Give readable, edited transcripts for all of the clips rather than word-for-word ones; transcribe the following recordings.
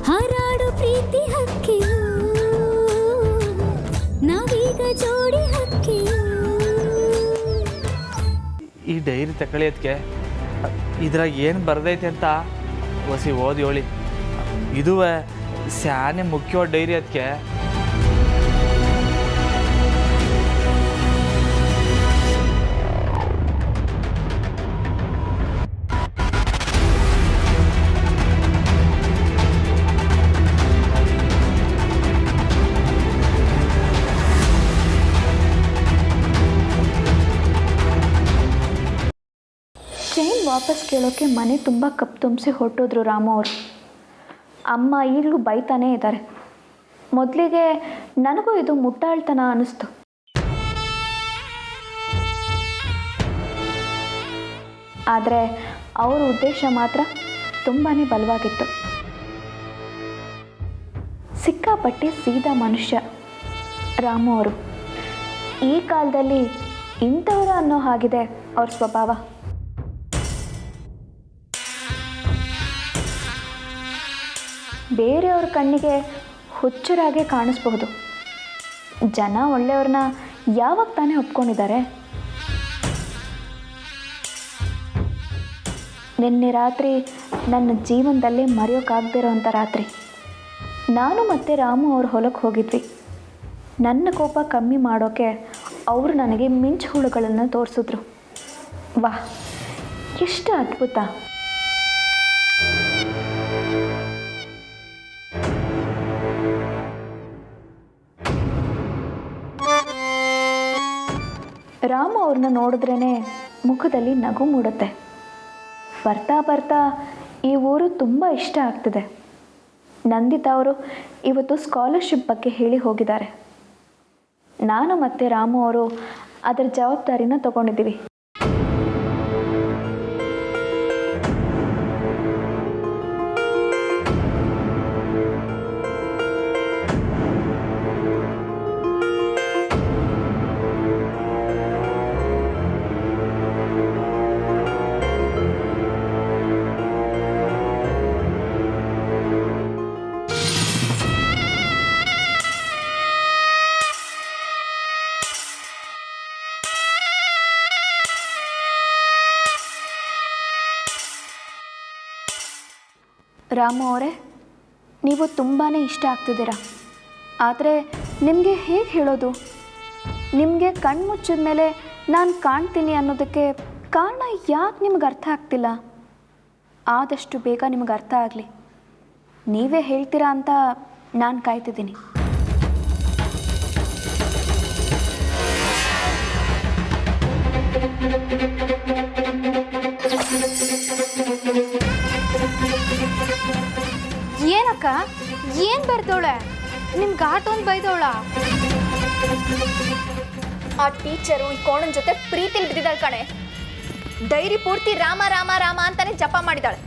ಹಾರಾಡು ಪ್ರೀತಿ ಹಕ್ಕಿಯು ನಾವೀಗ ಜೋಡಿ ಹಕ್ಕಿಯು. ಈ ಡೈರಿ ತಗೊಳ್ಳಿಯದಕ್ಕೆ ಇದ್ರಾಗ ಏನು ಬರ್ದೈತೆ ಅಂತ ಹೊಸಿ ಓದಿ ಹೇಳಿ. ಇದುವೇ ಸ್ಯಾನೆ ಮುಖ್ಯವಾದ ಡೈರಿ ಅದಕ್ಕೆ. ಚೈನ್ ವಾಪಸ್ ಕೇಳೋಕ್ಕೆ ಮನೆ ತುಂಬ ಕಪ್ ತುಂಬಿಸಿ ಹೊರಟೋದ್ರು ರಾಮು ಅವರು. ಅಮ್ಮ ಈಗಲೂ ಬೈತಾನೇ ಇದ್ದಾರೆ. ಮೊದಲಿಗೆ ನನಗೂ ಇದು ಮುಟ್ಟಾಳ್ತನ ಅನ್ನಿಸ್ತು. ಆದರೆ ಅವರ ಉದ್ದೇಶ ಮಾತ್ರ ತುಂಬಾ ಬಲವಾಗಿತ್ತು. ಸಿಕ್ಕಾಪಟ್ಟೆ ಸೀದಾ ಮನುಷ್ಯ ರಾಮು ಅವರು. ಈ ಕಾಲದಲ್ಲಿ ಇಂಥವ್ರು ಅನ್ನೋ ಹಾಗಿದೆ ಅವ್ರ ಸ್ವಭಾವ. ಬೇರೆಯವ್ರ ಕಣ್ಣಿಗೆ ಹುಚ್ಚರಾಗೆ ಕಾಣಿಸ್ಬಹುದು. ಜನ ಒಳ್ಳೆಯವ್ರನ್ನ ಯಾವಾಗ ತಾನೇ ಒಪ್ಕೊಂಡಿದ್ದಾರೆ? ನಿನ್ನೆ ರಾತ್ರಿ ನನ್ನ ಜೀವನದಲ್ಲೇ ಮರೆಯೋಕ್ಕಾಗದಿರೋ ಅಂಥ ರಾತ್ರಿ. ನಾನು ಮತ್ತು ರಾಮು ಅವ್ರ ಹೊಲಕ್ಕೆ ಹೋಗಿದ್ವಿ. ನನ್ನ ಕೋಪ ಕಮ್ಮಿ ಮಾಡೋಕ್ಕೆ ಅವರು ನನಗೆ ಮಿಂಚು ಹುಳುಗಳನ್ನು ತೋರಿಸಿದ್ರು. ವಾಹ್, ಎಷ್ಟು ಅದ್ಭುತ! ರಾಮು ಅವ್ರನ್ನ ನೋಡಿದ್ರೇ ಮುಖದಲ್ಲಿ ನಗು ಮೂಡುತ್ತೆ. ಬರ್ತಾ ಬರ್ತಾ ಈ ಊರು ತುಂಬ ಇಷ್ಟ ಆಗ್ತಿದೆ. ನಂದಿತಾ ಅವರು ಇವತ್ತು ಸ್ಕಾಲರ್ಶಿಪ್ ಬಗ್ಗೆ ಹೇಳಿ ಹೋಗಿದ್ದಾರೆ. ನಾನು ಮತ್ತು ರಾಮು ಅವರು ಅದರ ಜವಾಬ್ದಾರಿನ ತಗೊಂಡಿದ್ದೀವಿ. ರಾಮು ಅವರೇ, ನೀವು ತುಂಬಾ ಇಷ್ಟ ಆಗ್ತಿದ್ದೀರಾ. ಆದರೆ ನಿಮಗೆ ಹೇಗೆ ಹೇಳೋದು? ನಿಮಗೆ ಕಣ್ಮುಚ್ಚಿದ ಮೇಲೆ ನಾನು ಕಾಣ್ತೀನಿ ಅನ್ನೋದಕ್ಕೆ ಕಾರಣ ಯಾಕೆ ನಿಮಗೆ ಅರ್ಥ ಆಗ್ತಿಲ್ಲ? ಆದಷ್ಟು ಬೇಗ ನಿಮಗೆ ಅರ್ಥ ಆಗಲಿ. ನೀವೇ ಹೇಳ್ತೀರಾ ಅಂತ ನಾನು ಕಾಯ್ತಿದ್ದೀನಿ. ಏನಕ್ಕ, ಏನು ಬರ್ದವಳೆ? ನಿಮ್ಗೆ ಆಟೋನ್ ಬೈದವಳ? ಆ ಟೀಚರು ಈ ಕೋಣನ ಜೊತೆ ಪ್ರೀತಿಲಿ ಬಿದ್ದಿದ್ದಾಳೆ ಕಣೆ. ಡೈರಿ ಪೂರ್ತಿ ರಾಮ ರಾಮ ರಾಮ ಅಂತಾನೆ ಜಪ ಮಾಡಿದಾಳೆ.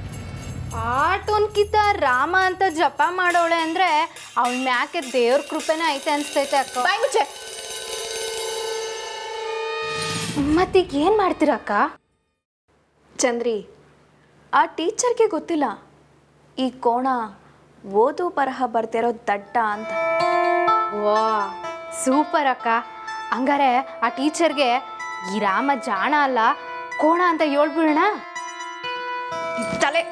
ಆಟೋನ್ಕಿಂತ ರಾಮ ಅಂತ ಜಪ ಮಾಡೋಳೆ ಅಂದರೆ ಅವಳ ಮ್ಯಾಕೆ ದೇವ್ರ ಕೃಪೆನೇ ಐತೆ ಅನಿಸ್ತೈತೆ ಅಕ್ಕ. ಬಾಯ್ ಮುಚ್ಚೆ. ಮತ್ತೀಗ ಏನು ಮಾಡ್ತೀರಕ್ಕ? ಚಂದ್ರಿ, ಆ ಟೀಚರ್ಗೆ ಗೊತ್ತಿಲ್ಲ ಈ ಕೋಣ ಓದು ಬರಹ ಬರ್ತಿರೋ ದಡ್ಡ ಅಂತ. ವಾ, ಸೂಪರ್ ಅಕ್ಕ. ಹಂಗಾರೆ ಆ ಟೀಚರ್ಗೆ ಈ ರಾಮ ಜಾಣ ಅಲ್ಲ ಕೋಣ ಅಂತ ಹೇಳ್ಬಿಡೋಣ. ತಲೆ,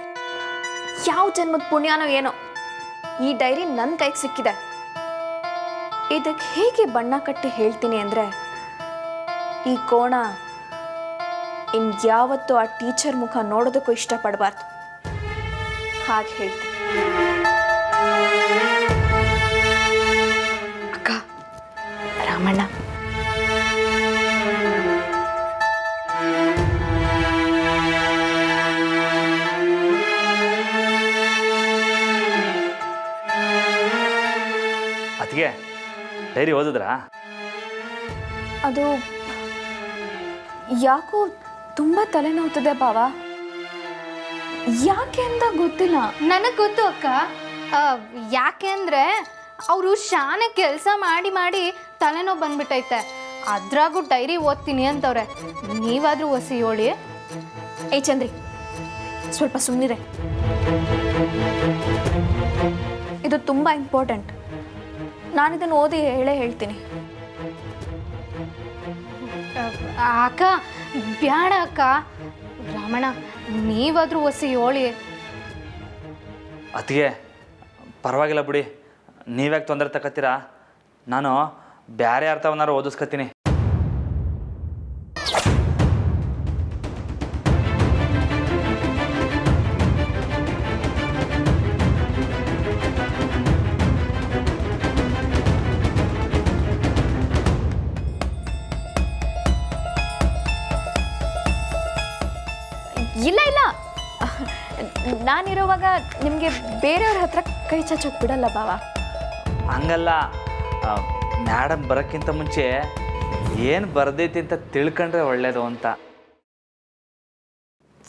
ಯಾವ ಜನ್ಮದ ಪುಣ್ಯನೋ ಏನೋ ಈ ಡೈರಿ ನನ್ನ ಕೈಗೆ ಸಿಕ್ಕಿದೆ. ಇದಕ್ಕೆ ಹೇಗೆ ಬಣ್ಣ ಕಟ್ಟಿ ಹೇಳ್ತೀನಿ ಅಂದರೆ, ಈ ಕೋಣ ಇನ್ಯಾವತ್ತೂ ಆ ಟೀಚರ್ ಮುಖ ನೋಡೋದಕ್ಕೂ ಇಷ್ಟಪಡಬಾರ್ದು. ಹಾಗೆ ಹೇಳ್ತೀನಿ. ಅಕ್ಕ, ರಾಮಣ್ಣ ಅದಕ್ಕೆ ಡೈರಿ ಓದಿದ್ರಾ? ಅದು ಯಾಕೋ ತುಂಬ ತಲೆನೋವ್ತದೆ ಬಾವ. ಯಾಕೆ ಅಂತ ಗೊತ್ತಿಲ್ಲ. ನನಗೆ ಗೊತ್ತು ಅಕ್ಕ. ಯಾಕೆ ಅಂದರೆ ಅವರು ಶಾನೆ ಕೆಲಸ ಮಾಡಿ ಮಾಡಿ ತಲೆನೋವು ಬಂದ್ಬಿಟ್ಟೈತೆ. ಅದ್ರಾಗೂ ಡೈರಿ ಓದ್ತೀನಿ ಅಂತವ್ರೆ. ನೀವಾದರೂ ಹೊಸಿ ಹೇಳಿ. ಏ ಚಂದ್ರಿ, ಸ್ವಲ್ಪ ಸುಮ್ಮನಿರೆ. ಇದು ತುಂಬ ಇಂಪಾರ್ಟೆಂಟ್. ನಾನಿದನ್ನು ಓದಿ ಹೇಳೇ ಹೇಳ್ತೀನಿ. ಅಕ್ಕ ಬ್ಯಾಡ ಅಕ್ಕ. ರಾಮಣ್ಣ ನೀವಾದ್ರೂ ಒಸಿ ಹೇಳಿ. ಅದಕ್ಕೆ ಪರವಾಗಿಲ್ಲ ಬಿಡಿ, ನೀವ್ಯಾಕೆ ತೊಂದರೆ ತಗೋತೀರಾ? ನಾನು ಬೇರೆ ಅರ್ಥವನ್ನಾರು ಓದಿಸ್ಕೊತೀನಿ. ಇಲ್ಲ ಇಲ್ಲ, ನಾನಿರುವಾಗ ನಿಮಗೆ ಬೇರೆಯವ್ರ ಹತ್ರ ಕೈ ಚಾಚೋಕೆ ಬಿಡಲ್ಲ ಬಾವ. ಹಂಗಲ್ಲ, ಮೇಡಮ್ ಬರೋಕ್ಕಿಂತ ಮುಂಚೆ ಏನು ಬರ್ದೈತಿ ಅಂತ ತಿಳ್ಕೊಂಡ್ರೆ ಒಳ್ಳೇದು ಅಂತ.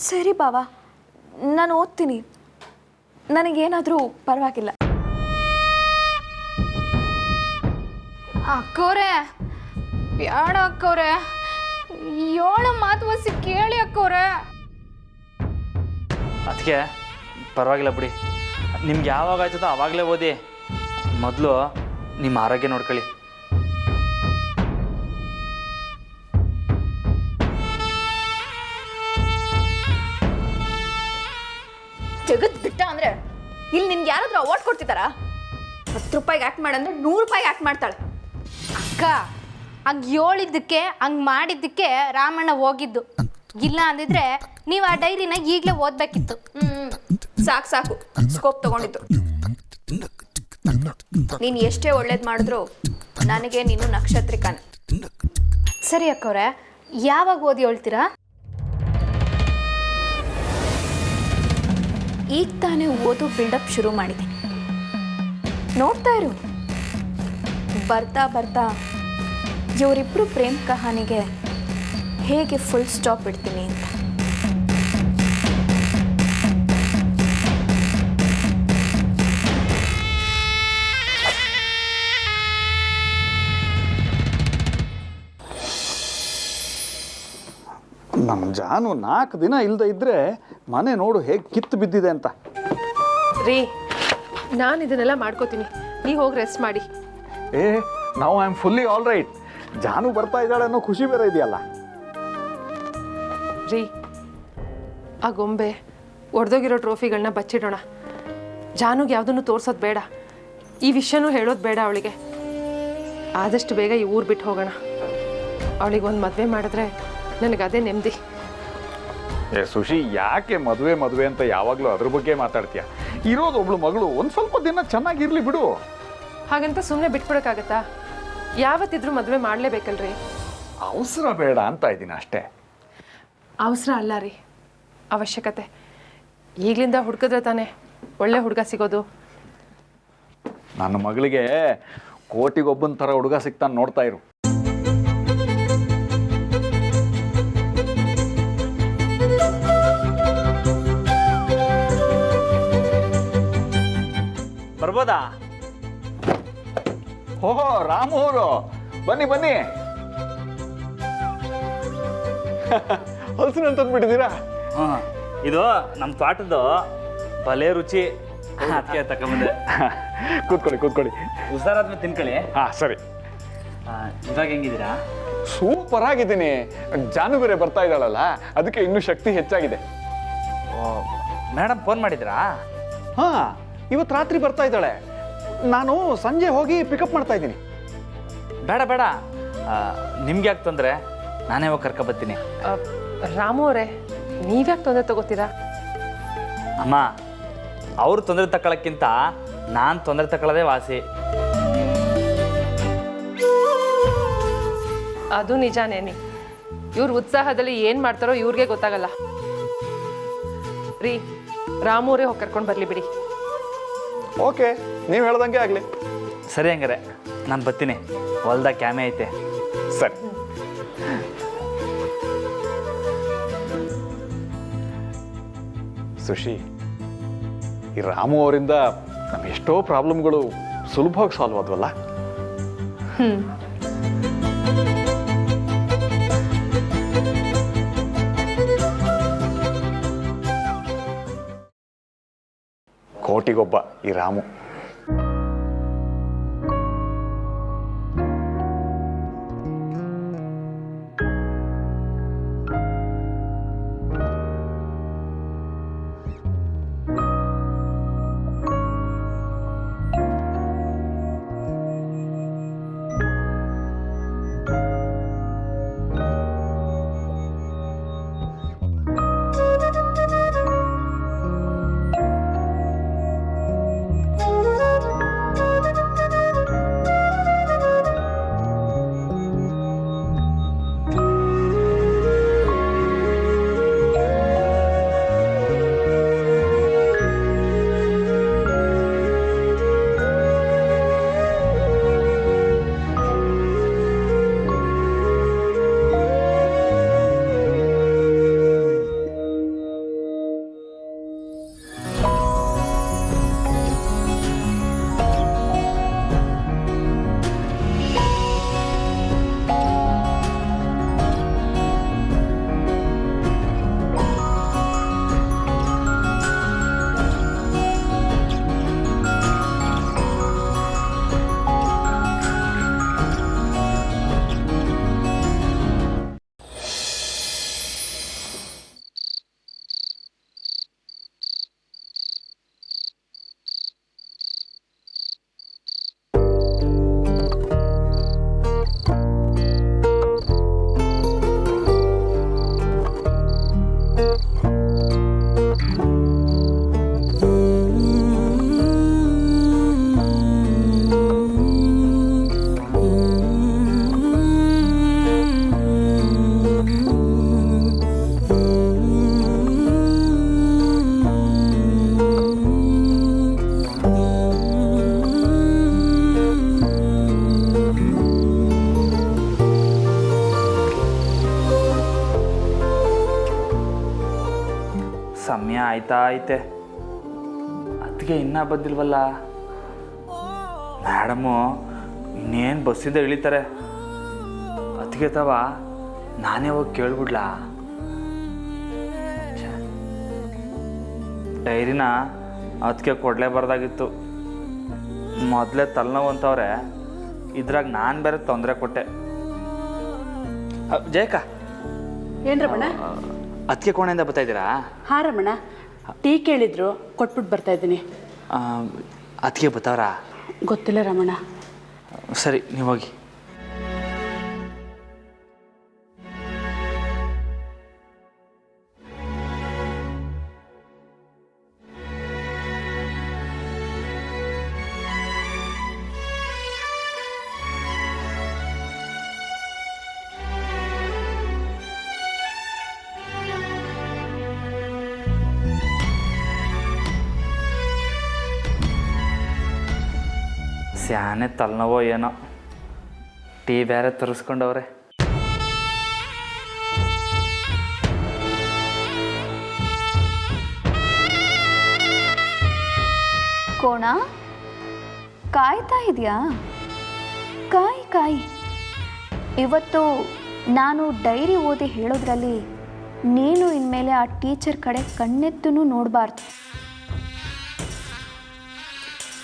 ಸರಿ ಬಾವ, ನಾನು ಓದ್ತೀನಿ. ನನಗೇನಾದರೂ ಪರವಾಗಿಲ್ಲ. ಅಕ್ಕವ್ರೆ ಬ್ಯಾಡ ಅಕ್ಕವ್ರೆ, ಏಳು ಮಾತು ಒಸಿ ಕೇಳಿ ಅಕ್ಕವ್ರೆ. ಅದಕ್ಕೆ ಪರವಾಗಿಲ್ಲ ಬಿಡಿ, ನಿಮ್ಗೆ ಯಾವಾಗ ಆಯ್ತದೋ ಆವಾಗಲೇ ಓದಿ. ಮೊದಲು ನಿಮ್ಮ ಆರೋಗ್ಯ ನೋಡ್ಕೊಳ್ಳಿ. ಜಗತ್ ಬಿಟ್ಟ ಅಂದರೆ ಇಲ್ಲಿ ನಿನ್ಗೆ ಯಾರಾದರೂ ಅವಾರ್ಡ್ ಕೊಡ್ತಿದ್ದಾರಾ? 10 ರೂಪಾಯಿಗೆ ಆ್ಯಕ್ಟ್ ಮಾಡಂದ್ರೆ 100 ರೂಪಾಯಿಗೆ ಆ್ಯಕ್ಟ್ ಮಾಡ್ತಾಳೆ. ಅಕ್ಕ ಹಂಗೆ ಹೇಳಿದ್ದಕ್ಕೆ ಹಂಗೆ ಮಾಡಿದ್ದಕ್ಕೆ ರಾಮಣ್ಣ ಹೋಗಿದ್ದು. ಇಲ್ಲ ಅಂದಿದ್ರೆ ನೀವು ಆ ಡೈರಿನ ಈಗಲೇ ಓದಬೇಕಿತ್ತು. ಸಾಕು ಸಾಕು, ಸ್ಕೋಪ್ ತಗೊಂಡಿದ್ದು. ನೀನು ಎಷ್ಟೇ ಒಳ್ಳೇದು ಮಾಡಿದ್ರು ನನಗೆ ನೀನು ನಕ್ಷತ್ರಿಕಾನೆ. ಸರಿ ಅಕ್ಕವ್ರೆ, ಯಾವಾಗ ಓದಿ ಹೇಳ್ತೀರಾ? ಈಗ ತಾನೇ ಓದು ಬಿಲ್ಡಪ್ ಶುರು ಮಾಡಿದ್ದೀನಿ, ನೋಡ್ತಾ ಇರು. ಬರ್ತಾ ಬರ್ತಾ ಇವರಿಬ್ಬರು ಪ್ರೇಮ್ ಕಹಾನಿಗೆ ಹೇಗೆ ಫುಲ್ ಸ್ಟಾಪ್ ಇಡ್ತೀನಿ ಅಂತ. ನಮ್ಮ ಜಾನು 4 ದಿನ ಇಲ್ಲದೆ ಇದ್ದರೆ ಮನೆ ನೋಡು ಹೇಗೆ ಕಿತ್ತು ಬಿದ್ದಿದೆ ಅಂತ. ರೀ, ನಾನು ಇದನ್ನೆಲ್ಲ ಮಾಡ್ಕೋತೀನಿ, ನೀವು ಹೋಗಿ ರೆಸ್ಟ್ ಮಾಡಿ. ನಾವು I am fully all right. ಜಾನು ಬರ್ತಾ ಇದ್ದಾಳೆ ಅನ್ನೋ ಖುಷಿ ಬೇರೆ ಇದೆಯಲ್ಲ. ರೀ, ಆ ಗೊಂಬೆ ಒಡೆದೋಗಿರೋ ಟ್ರೋಫಿಗಳನ್ನ ಬಚ್ಚಿಡೋಣ. ಜಾನುಗೆ ಯಾವುದನ್ನು ತೋರಿಸೋದು ಬೇಡ, ಈ ವಿಷಯನೂ ಹೇಳೋದು ಬೇಡ ಅವಳಿಗೆ. ಆದಷ್ಟು ಬೇಗ ಈ ಊರು ಬಿಟ್ಟು ಹೋಗೋಣ. ಅವಳಿಗೆ ಒಂದು ಮದುವೆ ಮಾಡಿದ್ರೆ ನನಗೆ ಅದೇ ನೆಮ್ಮದಿ. ಸುಶಿ, ಯಾಕೆ ಮದುವೆ ಅಂತ ಯಾವಾಗಲೂ ಅದ್ರ ಬಗ್ಗೆ ಮಾತಾಡ್ತೀಯ? ಇರೋದು ಒಬ್ಳು ಮಗಳು, ಒಂದು ಸ್ವಲ್ಪ ದಿನ ಚೆನ್ನಾಗಿರ್ಲಿ ಬಿಡು. ಹಾಗಂತ ಸುಮ್ಮನೆ ಬಿಟ್ಬಿಡೋಕ್ಕಾಗತ್ತಾ? ಯಾವತ್ತಿದ್ರೂ ಮದುವೆ ಮಾಡಲೇಬೇಕಲ್ರಿ. ಅವಸರ ಬೇಡ ಅಂತ ಇದ್ದೀನಿ ಅಷ್ಟೇ. ಅವಸರ ಅಲ್ಲ ರೀ, ಅವಶ್ಯಕತೆ. ಈಗಲಿಂದ ಹುಡುಕಿದ್ರೆ ತಾನೇ ಒಳ್ಳೆ ಹುಡುಗ ಸಿಗೋದು. ನನ್ನ ಮಗಳಿಗೆ ಕೋಟಿಗೊಬ್ಬನ ಥರ ಹುಡುಗ ಸಿಗ್ತಾನೆ, ನೋಡ್ತಾ ಇರು. ಬರ್ಬೋದಾ? ಓಹೋ, ರಾಮು ಅವರು ಬನ್ನಿ ಬನ್ನಿ. ಹಲಸಿನ ತಂದ್ಬಿಟ್ಟಿದ್ದೀರಾ? ಇದು ನಮ್ಮ ತೋಟದ್ದು ಭಲೇ ರುಚಿ, ಅದಕ್ಕೆ ತಗೊಂಬಂದೆ. ಕೂತ್ಕೊಳ್ಳಿ. ಹುಷಾರಾದ್ಮೇಲೆ ತಿನ್ಕೊಳ್ಳಿ. ಸರಿ. ಇವಾಗ ಹೆಂಗಿದ್ದೀರಾ? ಸೂಪರ್ ಆಗಿದ್ದೀನಿ. ಜಾನು ಬೇರೆ ಬರ್ತಾ ಇದ್ದಾಳಲ್ಲ, ಅದಕ್ಕೆ ಇನ್ನೂ ಶಕ್ತಿ ಹೆಚ್ಚಾಗಿದೆ. ಮೇಡಮ್ ಫೋನ್ ಮಾಡಿದ್ರಾ? ಇವತ್ತು ರಾತ್ರಿ ಬರ್ತಾ ಇದ್ದಾಳೆ. ನಾನು ಸಂಜೆ ಹೋಗಿ ಪಿಕಪ್ ಮಾಡ್ತಾ ಇದ್ದೀನಿ. ಬೇಡ, ನಿಮ್ಗೆ ಯಾಕೆ ತೊಂದರೆ? ನಾನೇ ಹೋಗಿ ಕರ್ಕೊಬತ್ತೀನಿ. ರಾಮು ಅವರೇ, ನೀವ್ಯಾಕೆ ತೊಂದರೆ ತಗೋತೀರಾ? ಅಮ್ಮ, ಅವ್ರು ತೊಂದರೆ ತಗೊಳ್ಳೋಕ್ಕಿಂತ ನಾನು ತೊಂದರೆ ತಗೊಳ್ಳೋದೇ ವಾಸಿ. ಅದು ನಿಜಾನೇನಿ. ಇವ್ರ ಉತ್ಸಾಹದಲ್ಲಿ ಏನು ಮಾಡ್ತಾರೋ ಇವ್ರಿಗೆ ಗೊತ್ತಾಗಲ್ಲ ರೀ. ರಾಮು ಅವರೇ ಹೋಗಿ ಕರ್ಕೊಂಡು ಬರಲಿ ಬಿಡಿ. ಓಕೆ, ನೀವು ಹೇಳ್ದಂಗೆ ಆಗಲಿ. ಸರಿ, ಹಂಗಾರೆ ನಾನು ಬರ್ತೀನಿ. ಹೊಲ್ದಾಗ ಕ್ಯಾಮೆ ಐತೆ. ಸರಿ. ಸುಶಿ, ಈ ರಾಮು ಅವರಿಂದ ನಮ್ಮ ಎಷ್ಟೋ ಪ್ರಾಬ್ಲಮ್ಗಳು ಸುಲಭವಾಗಿ ಸಾಲ್ವ್ ಆದ್ವಲ್ಲ. ಕೋಟಿಗೊಬ್ಬ ಈ ರಾಮು. ಕಾಯ್ತಾ ಐತೆ. ಅದಕ್ಕೆ ಇನ್ನೂ ಬಂದಿಲ್ವಲ್ಲ. ಮೇಡಮು ಇನ್ನೇನು ಬಸ್ಸಿಂದ ಇಳಿತಾರೆ. ಅದಕ್ಕೆ ತವ ನಾನೇ ಹೋಗಿ ಕೇಳ್ಬಿಡ್ಲಾ? ಡೈರಿನ ಅದಕ್ಕೆ ಕೊಡಲೇಬಾರ್ದಾಗಿತ್ತು. ಮೊದಲೇ ತಲೆನೋವು ಅಂತವ್ರೆ, ಇದ್ರಾಗ ನಾನು ಬೇರೆ ತೊಂದರೆ ಕೊಟ್ಟೆ. ಜಯಕ, ಏನು ರಮಣ? ಅದಕ್ಕೆ ಕೋಣೆಯಿಂದ ಬರ್ತಾ ಇದ್ದೀರಾ? ಹಾಂ ರಮಣ, ಟೀ ಕೇಳಿದ್ರು, ಕೊಟ್ಬಿಟ್ಟು ಬರ್ತಾ ಇದ್ದೀನಿ. ಅದಕ್ಕೆ ಬರ್ತಾವ್ರಾ? ಗೊತ್ತಿಲ್ಲ ರಮಣ. ಸರಿ, ನೀವು ಹೋಗಿ. ಸ್ಯಾನೆ ತಲೆನೋವೋ ಏನೋ, ಟೀ ಬೇರೆ ತರಿಸ್ಕೊಂಡವ್ರೆ. ಕೋಣ ಕಾಯ್ತಾ ಇದೆಯಾ? ಕಾಯಿ ಕಾಯಿ. ಇವತ್ತು ನಾನು ಡೈರಿ ಓದಿ ಹೇಳೋದ್ರಲ್ಲಿ ನೀನು ಇನ್ಮೇಲೆ ಆ ಟೀಚರ್ ಕಡೆ ಕಣ್ಣೆತ್ತೂ ನೋಡಬಾರ್ದು.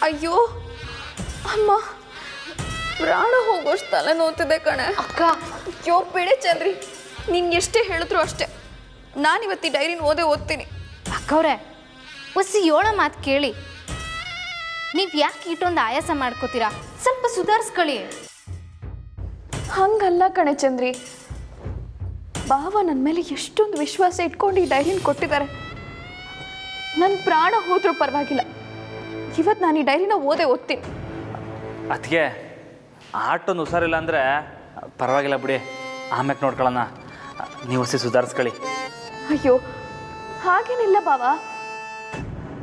ಅಯ್ಯೋ ಅಮ್ಮ, ಪ್ರಾಣ ಹೋಗೋಷ್ಟು ತಲೆ ನೋವ್ತಿದೆ ಕಣೆ. ಅಕ್ಕ, ಅಯ್ಯೋ ಬಿಡೆ ಚಂದ್ರಿ, ನಿನ್ಗೆ ಎಷ್ಟೇ ಹೇಳಿದ್ರು ಅಷ್ಟೇ. ನಾನಿವತ್ತಿ ಡೈರಿನ ಓದ್ತೀನಿ. ಅಕ್ಕವ್ರೆ, ಒಸಿ ಏಳೋ ಮಾತು ಕೇಳಿ. ನೀವು ಯಾಕೆ ಇಟ್ಟೊಂದು ಆಯಾಸ ಮಾಡ್ಕೋತೀರಾ? ಸ್ವಲ್ಪ ಸುಧಾರಿಸ್ಕೊಳ್ಳಿ. ಹಂಗಲ್ಲ ಕಣೆ ಚಂದ್ರಿ, ಬಾವ ನನ್ನ ಮೇಲೆ ಎಷ್ಟೊಂದು ವಿಶ್ವಾಸ ಇಟ್ಕೊಂಡು ಈ ಡೈರಿನ ಕೊಟ್ಟಿದ್ದಾರೆ. ನನ್ನ ಪ್ರಾಣ ಹೋದ್ರೂ ಪರವಾಗಿಲ್ಲ, ಇವತ್ತು ನಾನು ಈ ಡೈರಿನ ಓದ್ತೀನಿ. ಅದಕ್ಕೆ ಆಟೊಂದು ಹುಷಾರಿಲ್ಲ ಅಂದರೆ ಪರವಾಗಿಲ್ಲ ಬಿಡಿ, ಆಮ್ಯಾಕೆ ನೋಡ್ಕೊಳ್ಳೋಣ. ನೀವು ಹೊಸಿ ಸುಧಾರಿಸ್ಕೊಳ್ಳಿ. ಅಯ್ಯೋ ಹಾಗೇನಿಲ್ಲ ಬಾವ,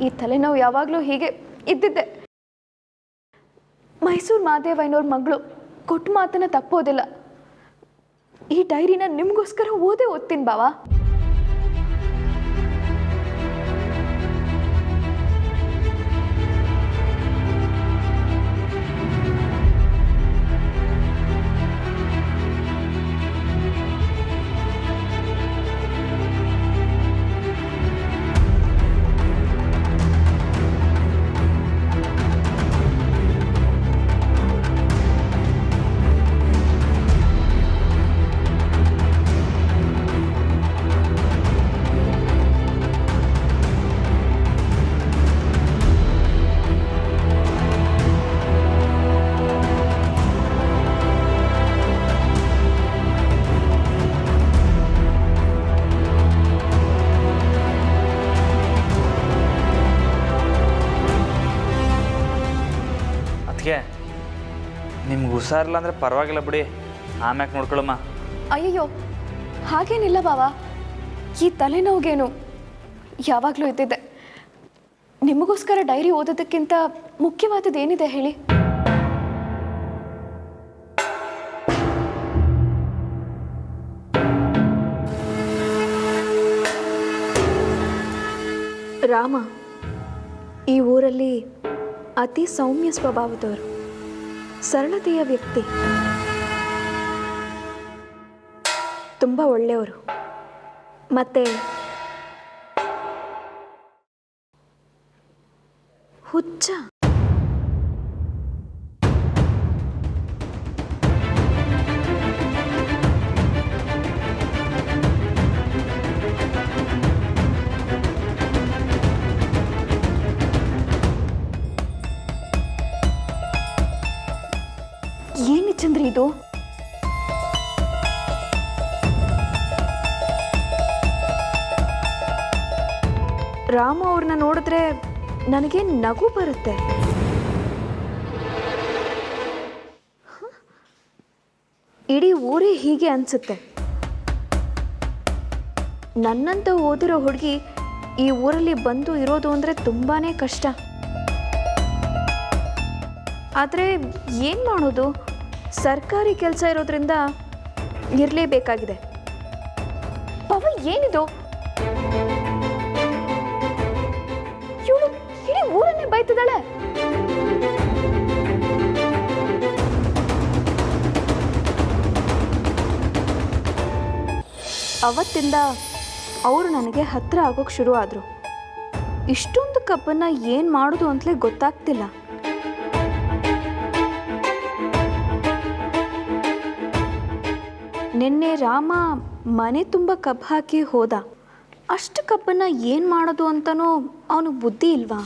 ಈ ತಲೆನೋವು ಯಾವಾಗಲೂ ಹೀಗೆ ಇದ್ದಿದ್ದೆ. ಮೈಸೂರು ಮಾದೇವಯ್ಯನವ್ರ ಮಗಳು ಕೊಟ್ಟ ಮಾತನ್ನ ತಪ್ಪೋದಿಲ್ಲ. ಈ ಡೈರಿನ ನಿಮಗೋಸ್ಕರ ಓದ್ತೀನಿ ಬಾವ. ನಿಮ್ಗೆ ಹುಷಾರಿಲ್ಲ ಅಂದರೆ ಪರವಾಗಿಲ್ಲ ಬಿಡಿ, ಆಮ್ಯಾಕೆ ನೋಡ್ಕೊಳ್ಳಮ್ಮ. ಅಯ್ಯಯ್ಯೋ ಹಾಗೇನಿಲ್ಲ ಬಾವ, ಈ ತಲೆನೋವಿಗೇನು ಯಾವಾಗಲೂ ಇದ್ದಿದ್ದೆ. ನಿಮಗೋಸ್ಕರ ಡೈರಿ ಓದೋದಕ್ಕಿಂತ ಮುಖ್ಯವಾದದ್ದೇನಿದೆ ಹೇಳಿ? ರಾಮ ಈ ಊರಲ್ಲಿ ಅತಿ ಸೌಮ್ಯ ಸ್ವಭಾವದವರು, ಸರಳತೆಯ ವ್ಯಕ್ತಿ, ತುಂಬ ಒಳ್ಳೆಯವರು. ಮತ್ತೆ ಹುಚ್ಚ. ಏನು ಚಂದ್ರಿ ಇದು? ರಾಮ ಅವ್ರನ್ನ ನೋಡಿದ್ರೆ ನನಗೆ ನಗು ಬರುತ್ತೆ. ಇಡೀ ಊರೇ ಹೀಗೆ ಅನ್ಸುತ್ತೆ. ನನ್ನಂತ ಓದಿರೋ ಹುಡುಗಿ ಈ ಊರಲ್ಲಿ ಬಂದು ಇರೋದು ಅಂದರೆ ತುಂಬಾ ಕಷ್ಟ. ಆದರೆ ಏನು ಮಾಡೋದು, ಸರ್ಕಾರಿ ಕೆಲಸ ಇರೋದ್ರಿಂದ ಇರಲೇಬೇಕಾಗಿದೆ. ಪವ ಏನಿದು? ಬೈತಿದ್ದಾಳೆ. ಅವತ್ತಿಂದ ಅವರು ನನಗೆ ಹತ್ತಿರ ಆಗೋಕ್ಕೆ ಶುರು ಆದರು. ಇಷ್ಟೊಂದು ಕಬ್ಬನ್ನು ಏನು ಮಾಡೋದು ಅಂತಲೇ ಗೊತ್ತಾಗ್ತಿಲ್ಲ. ನಿನ್ನೆ ರಾಮ ಮನೆ ತುಂಬ ಕಬ್ಬು ಹಾಕಿ ಹೋದ. ಅಷ್ಟು ಕಬ್ಬನ್ನು ಏನು ಮಾಡೋದು ಅಂತನೂ ಅವನಿಗೆ ಬುದ್ಧಿ ಇಲ್ವಾ?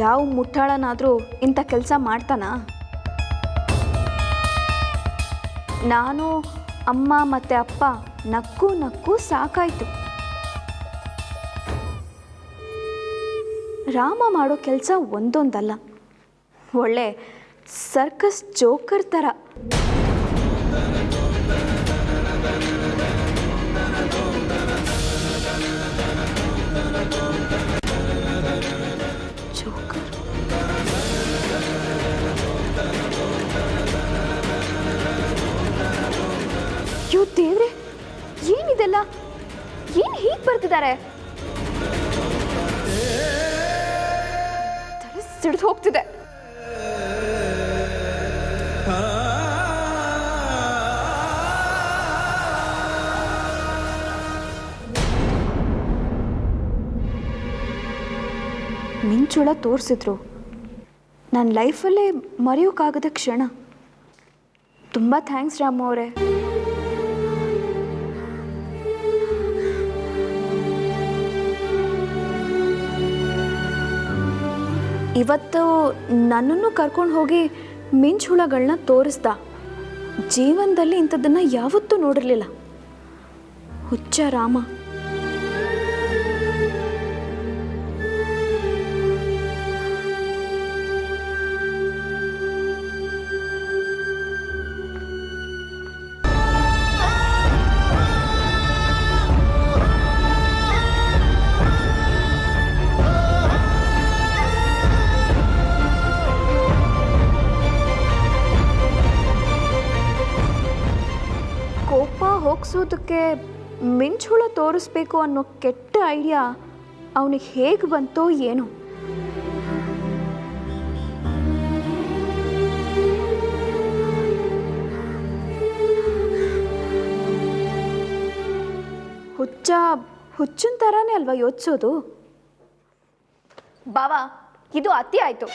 ಯಾವ ಮುಟ್ಟಾಳನಾದರೂ ಇಂಥ ಕೆಲಸ ಮಾಡ್ತಾನ? ನಾನು ಅಮ್ಮ ಮತ್ತು ಅಪ್ಪ ನಕ್ಕು ನಕ್ಕು ಸಾಕಾಯಿತು. ರಾಮ ಮಾಡೋ ಕೆಲಸ ಒಂದೊಂದಲ್ಲ, ಒಳ್ಳೆ ಸರ್ಕಸ್ ಜೋಕರ್ ಥರ. ಜೋಕರ್ ಯೋ ದೇವ್ರೆ, ಏನಿದೆಲ್ಲ? ಏನು ಹೀಗೆ ಬರ್ತಿದ್ದಾರೆ? ತಲೆ ಸಿಡಿದು ಹೋಗ್ತಿದೆ. ಮಿಂಚುಳ ತೋರಿಸಿದ್ರು, ನನ್ನ ಲೈಫಲ್ಲೇ ಮರೆಯೋಕ್ಕಾಗದ ಕ್ಷಣ. ತುಂಬ ಥ್ಯಾಂಕ್ಸ್ ರಾಮ ಅವರೇ. ಇವತ್ತು ನನ್ನನ್ನು ಕರ್ಕೊಂಡು ಹೋಗಿ ಮಿಂಚುಳಗಳನ್ನ ತೋರಿಸ್ದ. ಜೀವನದಲ್ಲಿ ಇಂಥದ್ದನ್ನು ಯಾವತ್ತೂ ನೋಡಿರಲಿಲ್ಲ. ಹುಚ್ಚ ರಾಮ. ಕೋಪ ಹೋಗಿಸೋದಕ್ಕೆ ಮಿಂಚುಳ ತೋರಿಸ್ಬೇಕು ಅನ್ನೋ ಕೆಟ್ಟ ಐಡಿಯಾ ಅವನಿಗೆ ಹೇಗೆ ಬಂತೋ ಏನೋ. ಹುಚ್ಚಿನ ಥರನೇ ಅಲ್ವಾ ಯೋಚಿಸೋದು? ಬಾವಾ, ಇದು ಅತಿ ಆಯಿತು.